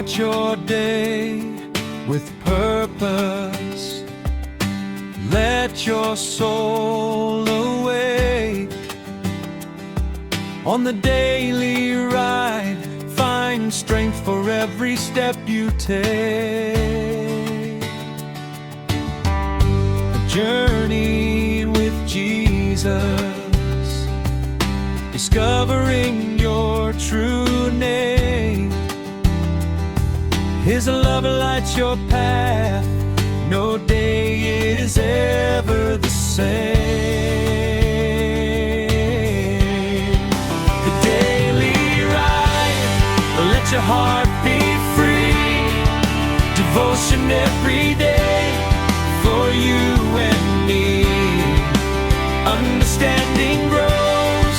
Start your day with purpose. Let your soul awake. On the daily ride, find strength for every step you take. A journey with Jesus, discovering your true name. His love lights your path, no day is ever the same. The daily ride, let your heart be free. Devotion every day for you and me. Understanding grows,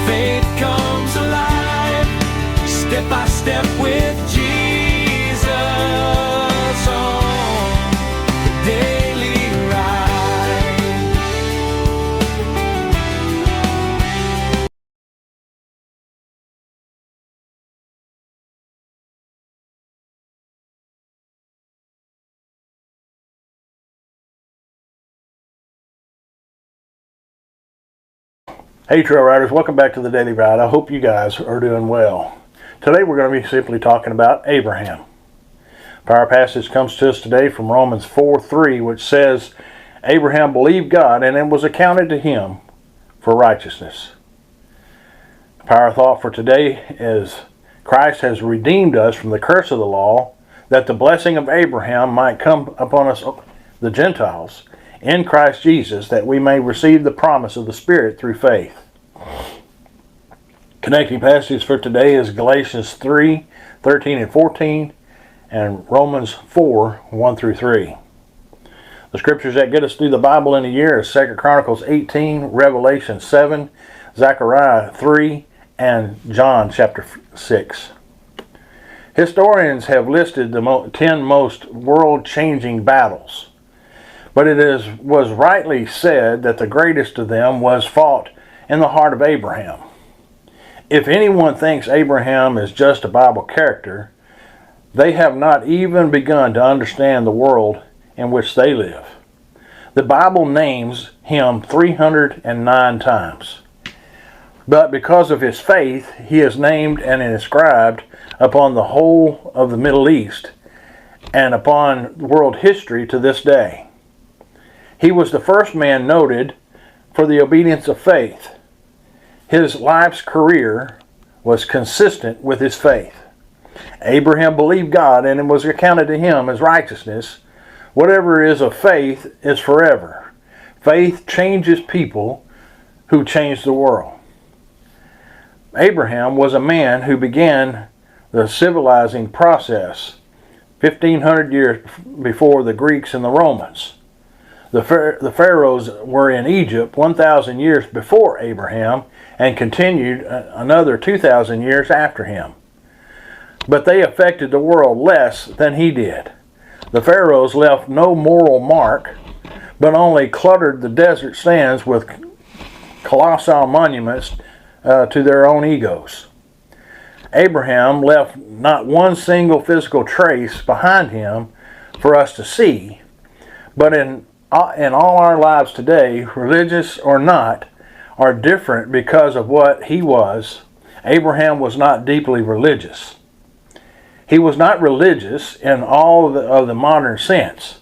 faith comes alive, step by step with Jesus. Hey Trail Riders, welcome back to the Daily Ride. I hope you guys are doing well. Today we're going to be simply talking about Abraham. Our passage comes to us today from Romans 4:3, which says, Abraham believed God and it was accounted to him for righteousness. The power thought for today is Christ has redeemed us from the curse of the law, that the blessing of Abraham might come upon us, the Gentiles, in Christ Jesus, that we may receive the promise of the Spirit through faith. Connecting passages for today is Galatians 3:13 and 14, and Romans 4:1-3. The scriptures that get us through the Bible in a year is 2 Chronicles 18, Revelation 7, Zechariah 3, and John chapter 6. Historians have listed the 10 most world-changing battles, but was rightly said that the greatest of them was fought in the heart of Abraham. If anyone thinks Abraham is just a Bible character, they have not even begun to understand the world in which they live. The Bible names him 309 times. But because of his faith, he is named and inscribed upon the whole of the Middle East and upon world history to this day. He was the first man noted for the obedience of faith. His life's career was consistent with his faith. Abraham believed God and it was accounted to him as righteousness. Whatever is of faith is forever. Faith changes people who change the world. Abraham was a man who began the civilizing process 1,500 years before the Greeks and the Romans. The pharaohs were in Egypt 1,000 years before Abraham and continued another 2,000 years after him. But they affected the world less than he did. The pharaohs left no moral mark, but only cluttered the desert sands with colossal monuments to their own egos. Abraham left not one single physical trace behind him for us to see, but in all our lives today, religious or not, are different because of what he was. Abraham was not deeply religious. He was not religious in all of the modern sense.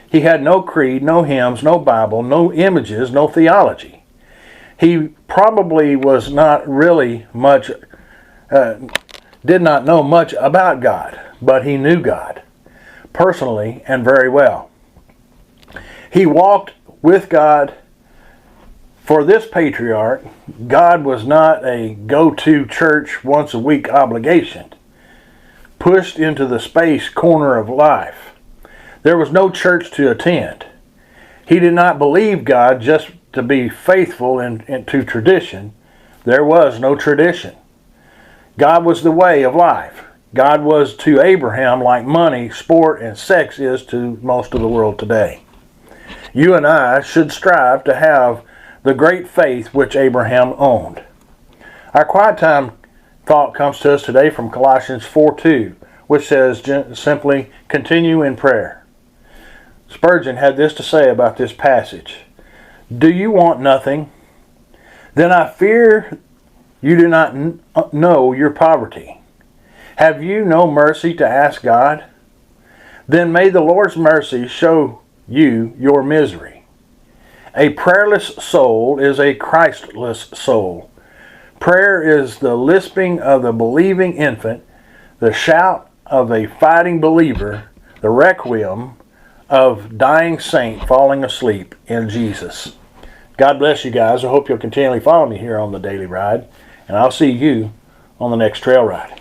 He had no creed, no hymns, no Bible, no images, no theology. He probably was not really much, did not know much about God, but he knew God personally and very well. He walked with God. For this patriarch, God was not a go-to church once a week obligation, pushed into the space corner of life. There was no church to attend. He did not believe God just to be faithful to tradition. There was no tradition. God was the way of life. God was to Abraham like money, sport, and sex is to most of the world today. You and I should strive to have the great faith which Abraham owned. Our quiet time thought comes to us today from Colossians 4:2, which says simply, continue in prayer. Spurgeon had this to say about this passage. Do you want nothing? Then I fear you do not know your poverty. Have you no mercy to ask God? Then may the Lord's mercy show you your misery. A prayerless soul is a Christless soul. Prayer is the lisping of the believing infant, the shout of a fighting believer, the requiem of dying saint falling asleep in Jesus. God bless you guys. I hope you'll continually follow me here on the Daily Ride, and I'll see you on the next trail ride.